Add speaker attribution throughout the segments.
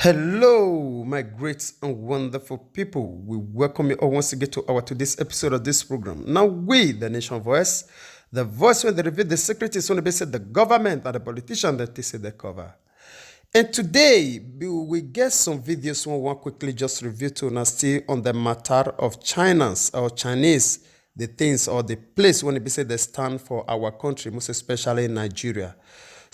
Speaker 1: Hello, my great and wonderful people. We welcome you all once again to our today's episode of this program. Now, we, the Nation Voice, the voice when they reveal the secret is only based the government and the politician that they say they cover. And today, we get some videos we want quickly just review to us still on the matter of Chinese, the things or the place when they say they stand for our country, most especially in Nigeria.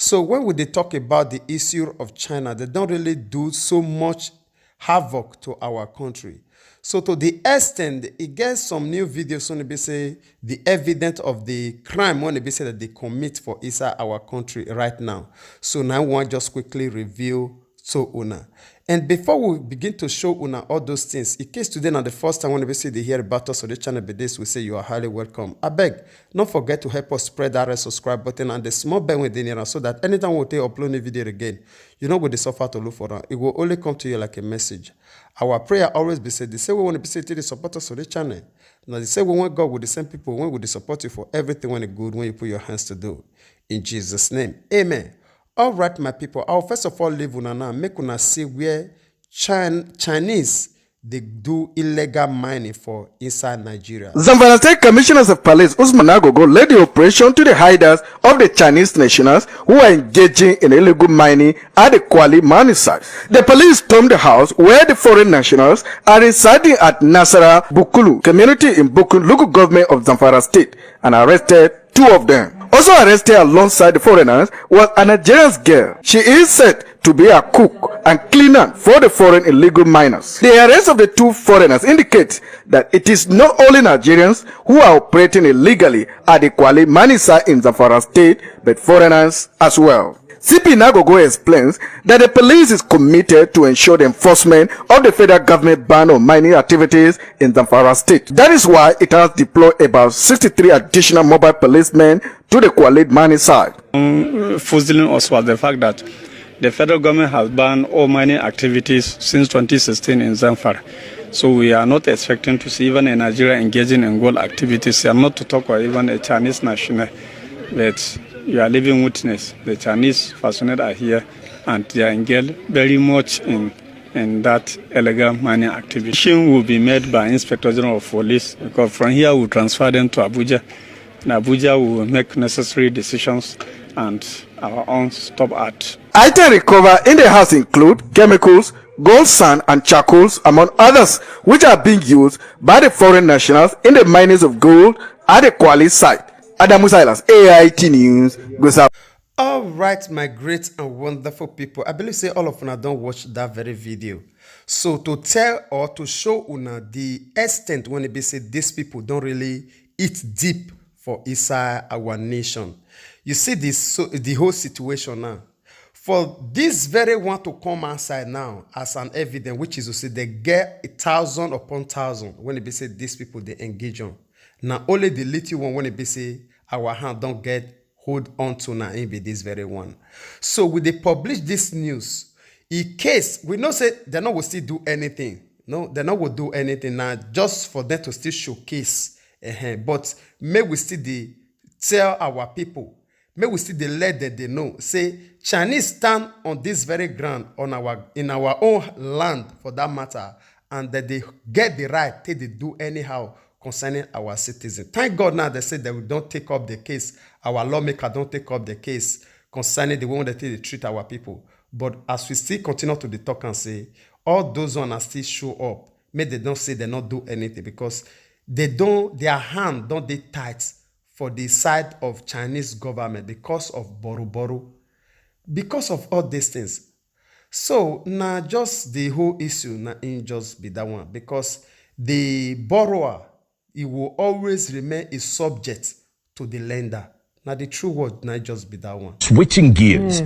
Speaker 1: So when they talk about the issue of China, they don't really do so much havoc to our country. So to the extent, it gets some new videos when they say the evidence of the crime when they say that they commit for inside our country right now. So now I want just quickly review to Una. And before we begin to show Una all those things, in case today not the first time when we say they hear about us on the channel, but this we say you are highly welcome. I beg, don't forget to help us spread that red subscribe button and the small bell within here so that anytime we take upload a video again, you know what they suffer to look for them. It will only come to you like a message. Our prayer always be said, they say we want to be said to the support us on the channel. Now they say we want God with the same people, when we support you for everything when it's good, when you put your hands to do. In Jesus' name, amen. All right, my people, I'll first of all leave una now, make una see where Chinese they do illegal mining for inside Nigeria.
Speaker 2: Zamfara State Commissioners of Police Usman Nagogo led the operation to the hiders of the Chinese nationals who are engaging in illegal mining at the Kwali mining site. The police stormed the house where the foreign nationals are residing at Nasara Bukulu community in Bukulu local government of Zamfara State and arrested two of them. Also arrested alongside the foreigners was a Nigerian girl. She is said to be a cook and cleaner for the foreign illegal miners. The arrest of the two foreigners indicates that it is not only Nigerians who are operating illegally at the Kwali mining site in Zamfara State, but foreigners as well. CP Nagogo explains that the police is committed to ensure the enforcement of the federal government ban on mining activities in Zamfara State. That is why it has deployed about 63 additional mobile policemen to the Kwali mining site.
Speaker 3: Fuzzling us was the fact that the federal government has banned all mining activities since 2016 in Zamfara. So we are not expecting to see even a Nigeria engaging in gold activities, and not to talk about even a Chinese national. But you are living witness. The Chinese personnel are here and they are engaged very much in that illegal mining activity. Will be made by Inspector General of Police, because from here we will transfer them to Abuja. In Abuja we will make necessary decisions and our own stop at.
Speaker 2: Items recovered in the house include chemicals, gold, sand and charcoals among others which are being used by the foreign nationals in the minings of gold at the Kwali site. Adamu Silas, AIT News, goes out.
Speaker 1: All right, my great and wonderful people. I believe say all of una don't watch that very video. So to tell or to show una the extent when it be said these people don't really eat deep for inside our nation. You see this, so the whole situation now. For this very one to come outside now as an evidence, which is to say they get 1,000 upon 1,000 when it be said these people they engage on. Now only the little one when it be say our hand don't get hold on to now it be this very one. So when they publish this news, in case we know say they're not will still do anything. No, they're not will do anything now just for them to still showcase. But may we still tell our people, may we still let them they know. Say Chinese stand on this very ground in our own land for that matter, and that they get the right to do anyhow concerning our citizens. Thank God now they say that we don't take up the case. Our lawmaker don't take up the case concerning the way that they treat our people. But as we still continue to talk and say, all those ones are still show up. May they don't say they not do anything because they don't, their hand don't they tight for the side of Chinese government because of Boru, because of all these things. So now just the whole issue now ain't just be that one because the borrower, it will always remain a subject to the lender. Now the true word not just be that one.
Speaker 4: Switching gears,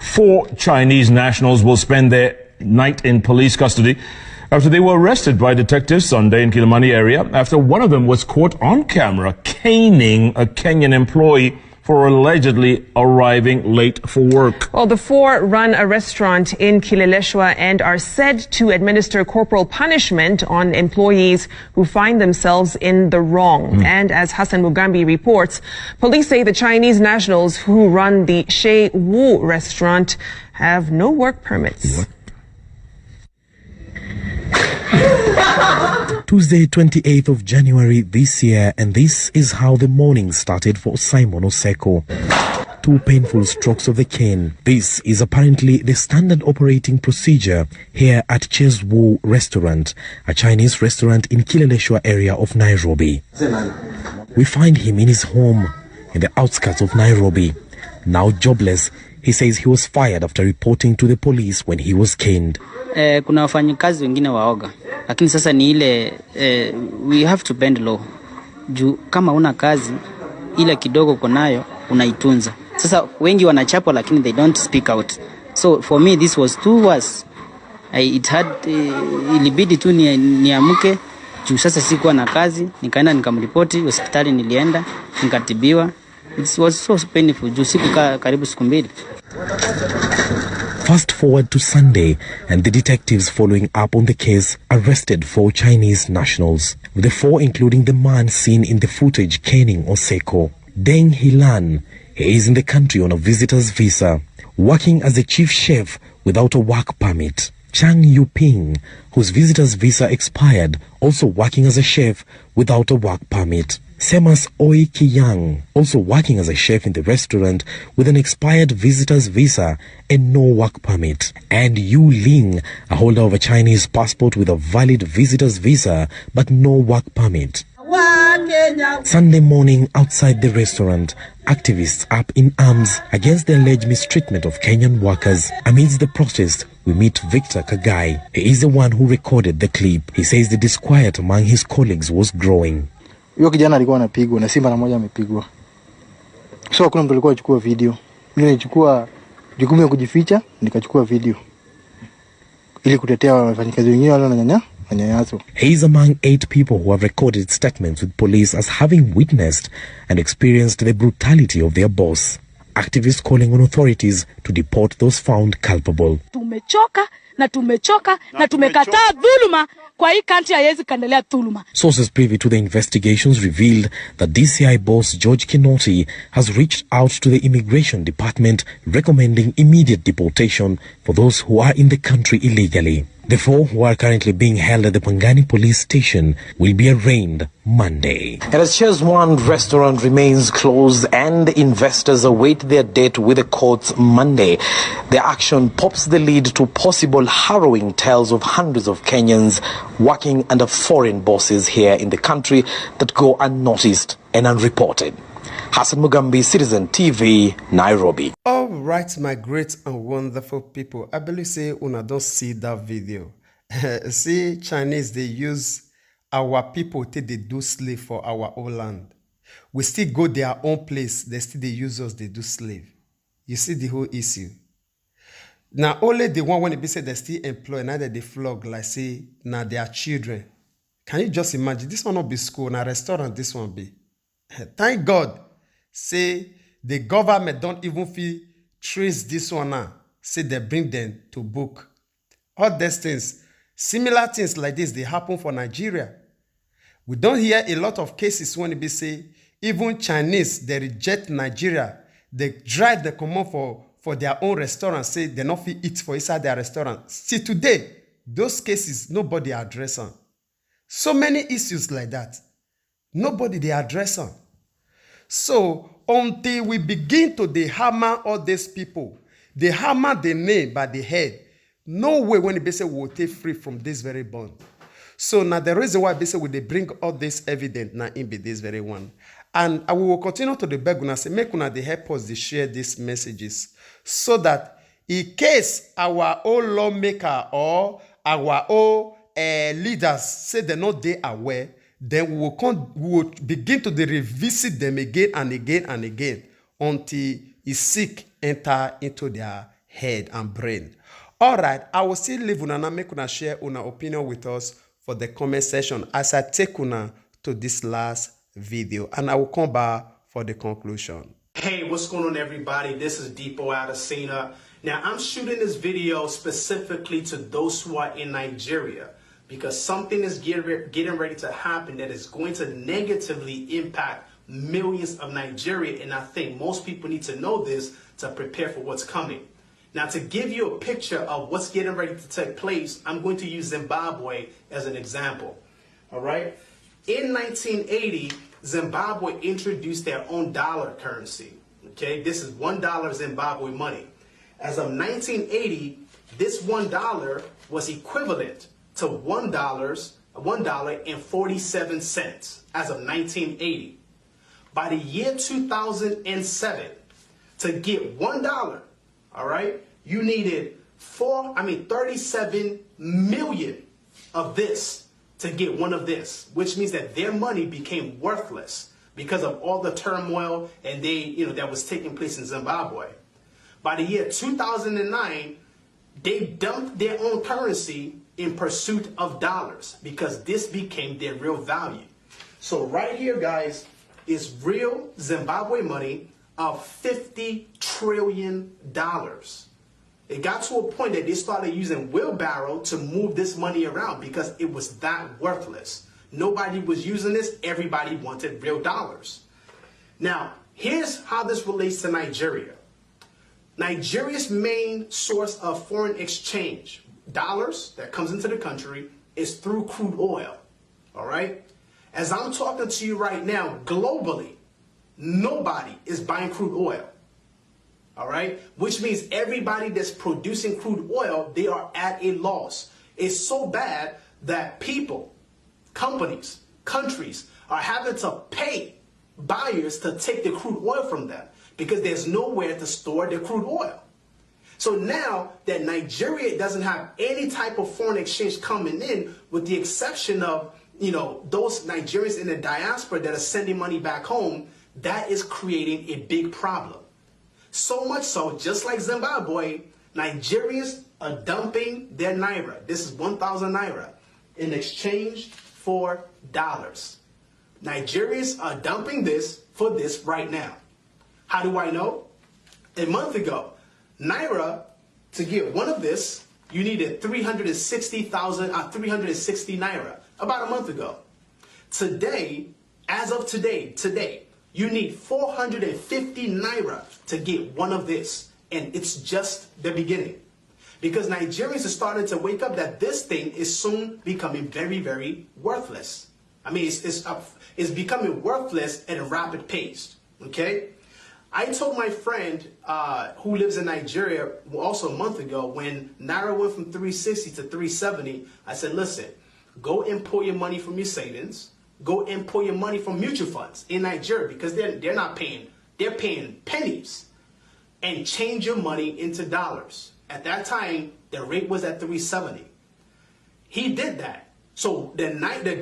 Speaker 4: 4 Chinese nationals will spend their night in police custody after they were arrested by detectives Sunday in Kilimani area after one of them was caught on camera caning a Kenyan employee for allegedly arriving late for work.
Speaker 5: Well, the 4 run a restaurant in Kileleshwa and are said to administer corporal punishment on employees who find themselves in the wrong. And as Hassan Mugambi reports, police say the Chinese nationals who run the Shei Wu restaurant have no work permits.
Speaker 4: What?
Speaker 6: Tuesday, 28th of January this year, and this is how the morning started for Simon Oseko. 2 painful strokes of the cane. This is apparently the standard operating procedure here at Cheswu Restaurant, a Chinese restaurant in Kileleshwa area of Nairobi. We find him in his home in the outskirts of Nairobi. Now jobless, he says he was fired after reporting to the police when he was caned.
Speaker 7: Kuna wafanyikazi wengine waoga, lakini sasa ni ile we have to bend low. Juu kama una kazi ile kidogo uko nayo unaitunza. Sasa wengi wanachapwa lakini they don't speak out. So for me this was too worse. Ilibidi tu niamke juu sasa sikuwa na kazi, nikaenda nikamripoti hospitali, nilienda nikatibiwa. It was so painful juu sikukaa karibu siku mbili.
Speaker 6: Fast forward to Sunday, and the detectives following up on the case arrested 4 Chinese nationals, with the 4 including the man seen in the footage caning Oseko. Deng Hilan, he is in the country on a visitor's visa, working as a chief chef without a work permit. Chang Yuping, whose visitor's visa expired, also working as a chef without a work permit. Semas Oi Kiyang, also working as a chef in the restaurant with an expired visitor's visa and no work permit. And Yu Ling, a holder of a Chinese passport with a valid visitor's visa but no work permit. Sunday morning outside the restaurant, activists up in arms against the alleged mistreatment of Kenyan workers. Amidst the protest, we meet Victor Kagai. He is the one who recorded the clip. He says the disquiet among his colleagues was growing.
Speaker 8: Huyo kijana alikuwa anapigwa na Simba na moja amepigwa. So hakuna mtu alikuwa achukua video. Mimi nilichukua jukumu ya kujificha, nikachukua video. Ili kutetea wafanyikazi wengine wale wananyanyaso.
Speaker 6: He is among 8 people who have recorded statements with police as having witnessed and experienced the brutality of their boss. Activists calling on authorities to deport those found culpable.
Speaker 9: Tumechoka na tumekataa dhuluma. Kwa hii country haiwezi kaendelea dhuluma.
Speaker 6: Sources privy to the investigations revealed that DCI boss George Kinoti has reached out to the Immigration Department recommending immediate deportation for those who are in the country illegally. The 4 who are currently being held at the Pangani police station will be arraigned Monday.
Speaker 10: And as Cheswan restaurant remains closed and investors await their date with the courts Monday, their action pops the lead to possible harrowing tales of hundreds of Kenyans working under foreign bosses here in the country that go unnoticed and unreported. Hassan Mugambi, Citizen TV, Nairobi.
Speaker 1: All right, my great and wonderful people. I believe say una don't see that video. See, Chinese, they use our people till they do slave for our own land. We still go their own place. They still they use us, they do slave. You see the whole issue. Now, only the one when they be said they still employ, now that they flog, like say, now their children. Can you just imagine? This one not be school, now restaurant, this one be. Thank God. Say the government don't even feel trace this one now. Say they bring them to book. All these things, similar things like this, they happen for Nigeria. We don't hear a lot of cases when they say even Chinese, they reject Nigeria. They drive the command for their own restaurants, say they not fit eat for inside their restaurant. See today, those cases, nobody address them. So many issues like that. Nobody they address them. So, until we begin to hammer all these people, they hammer the name by the head, no way when they say we will take free from this very bond. So, now the reason why they say they bring all this evidence now in be this very one. And I will continue to the beg and say, make una they help us to share these messages so that in case our own lawmaker or our own leaders say they're not they aware, then we will begin to revisit them again and again and again until a sick enter into their head and brain. All right, I will still leave una make una share una opinion with us for the comment section as I take una to this last video, and I will come back for the conclusion.
Speaker 11: Hey, what's going on, everybody? This is Deepo Adesina. Now, I'm shooting this video specifically to those who are in Nigeria, because something is getting ready to happen that is going to negatively impact millions of Nigeria, and I think most people need to know this to prepare for what's coming. Now, to give you a picture of what's getting ready to take place, I'm going to use Zimbabwe as an example. All right? In 1980, Zimbabwe introduced their own dollar currency. Okay? This is $1 Zimbabwe money. As of 1980, this $1 was equivalent to $1.47 as of 1980. By the year 2007, to get $1, all right, you needed 37 million of this to get one of this, which means that their money became worthless because of all the turmoil and that was taking place in Zimbabwe. By the year 2009, they dumped their own currency in pursuit of dollars because this became their real value. So right here, guys, is real Zimbabwe money of $50 trillion. It got to a point that they started using wheelbarrow to move this money around because it was that worthless. Nobody was using this. Everybody wanted real dollars. Now, here's how this relates to Nigeria. Nigeria's main source of foreign exchange, dollars that comes into the country, is through crude oil. All right? As I'm talking to you right now, globally, nobody is buying crude oil. All right? Which means everybody that's producing crude oil, they are at a loss. It's so bad that people, companies, countries are having to pay buyers to take the crude oil from them because there's nowhere to store the crude oil. So now that Nigeria doesn't have any type of foreign exchange coming in, with the exception of, those Nigerians in the diaspora that are sending money back home, that is creating a big problem. So much so, just like Zimbabwe, Nigerians are dumping their naira. This is 1,000 naira in exchange for dollars. Nigerians are dumping this for this right now. How do I know? A month ago, naira, to get one of this, you needed 360 naira, about a month ago. Today, as of today, you need 450 naira to get one of this. And it's just the beginning. Because Nigerians are starting to wake up that this thing is soon becoming very, very worthless. I mean, it's becoming worthless at a rapid pace. Okay? I told my friend who lives in Nigeria also a month ago, when naira went from 360 to 370, I said, listen, go and pull your money from your savings. Go and pull your money from mutual funds in Nigeria, because they're not paying. They're paying pennies, and change your money into dollars. At that time, the rate was at 370. He did that. So the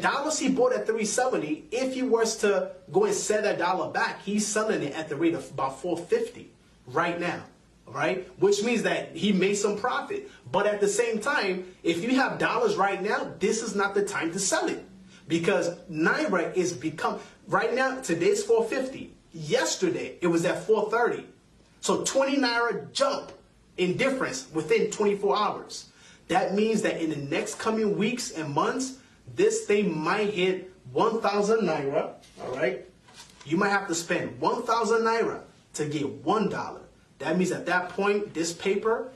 Speaker 11: dollars he bought at 370, if he was to go and sell that dollar back, he's selling it at the rate of about 450 right now. Right? Which means that he made some profit. But at the same time, if you have dollars right now, this is not the time to sell it. Because naira is right now, today's 450. Yesterday, it was at 430. So 20 naira jump in difference within 24 hours. That means that in the next coming weeks and months, this thing might hit 1,000 naira, all right? You might have to spend 1,000 naira to get $1. That means at that point, this paper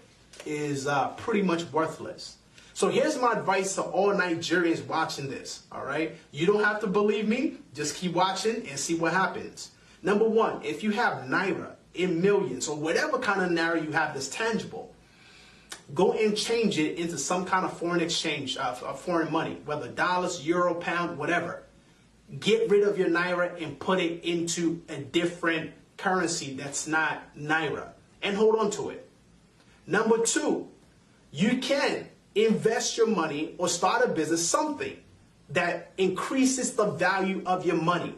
Speaker 11: is pretty much worthless. So here's my advice to all Nigerians watching this, all right? You don't have to believe me. Just keep watching and see what happens. Number one, if you have naira in millions or whatever kind of naira you have that's tangible, go and change it into some kind of foreign exchange, foreign money, whether dollars, euro, pound, whatever. Get rid of your naira and put it into a different currency that's not naira, and hold on to it. Number two, you can invest your money or start a business, something that increases the value of your money.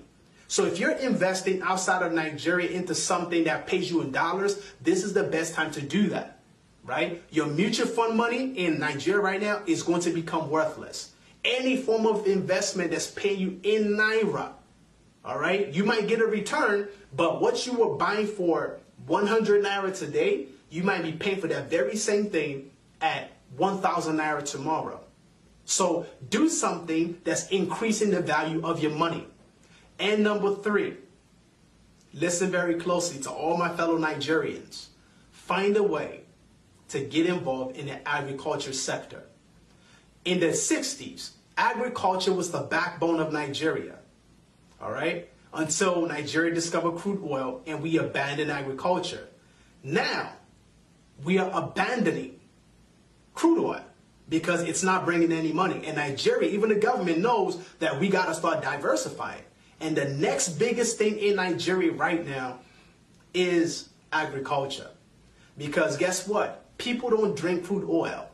Speaker 11: So if you're investing outside of Nigeria into something that pays you in dollars, this is the best time to do that, right? Your mutual fund money in Nigeria right now is going to become worthless. Any form of investment that's paying you in naira, all right, you might get a return, but what you were buying for 100 naira today, you might be paying for that very same thing at 1,000 naira tomorrow. So do something that's increasing the value of your money. And number three, listen very closely to all my fellow Nigerians. Find a way to get involved in the agriculture sector. In the 60s, agriculture was the backbone of Nigeria, all right? Until Nigeria discovered crude oil and we abandoned agriculture. Now, we are abandoning crude oil because it's not bringing any money. And Nigeria, even the government knows that we got to start diversifying. And the next biggest thing in Nigeria right now is agriculture. Because guess what? People don't drink crude oil.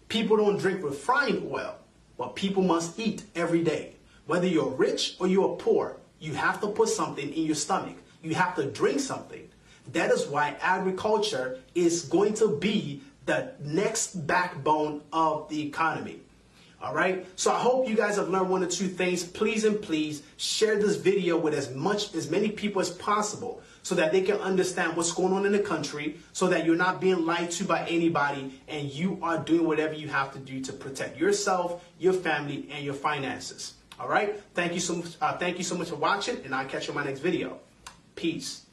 Speaker 11: People don't drink refined oil. But people must eat every day. Whether you're rich or you're poor, you have to put something in your stomach. You have to drink something. That is why agriculture is going to be the next backbone of the economy. All right. So I hope you guys have learned one or two things. Please and please share this video with as many people as possible so that they can understand what's going on in the country, so that you're not being lied to by anybody and you are doing whatever you have to do to protect yourself, your family, and your finances. All right. Thank you so much for watching, and I'll catch you in my next video. Peace.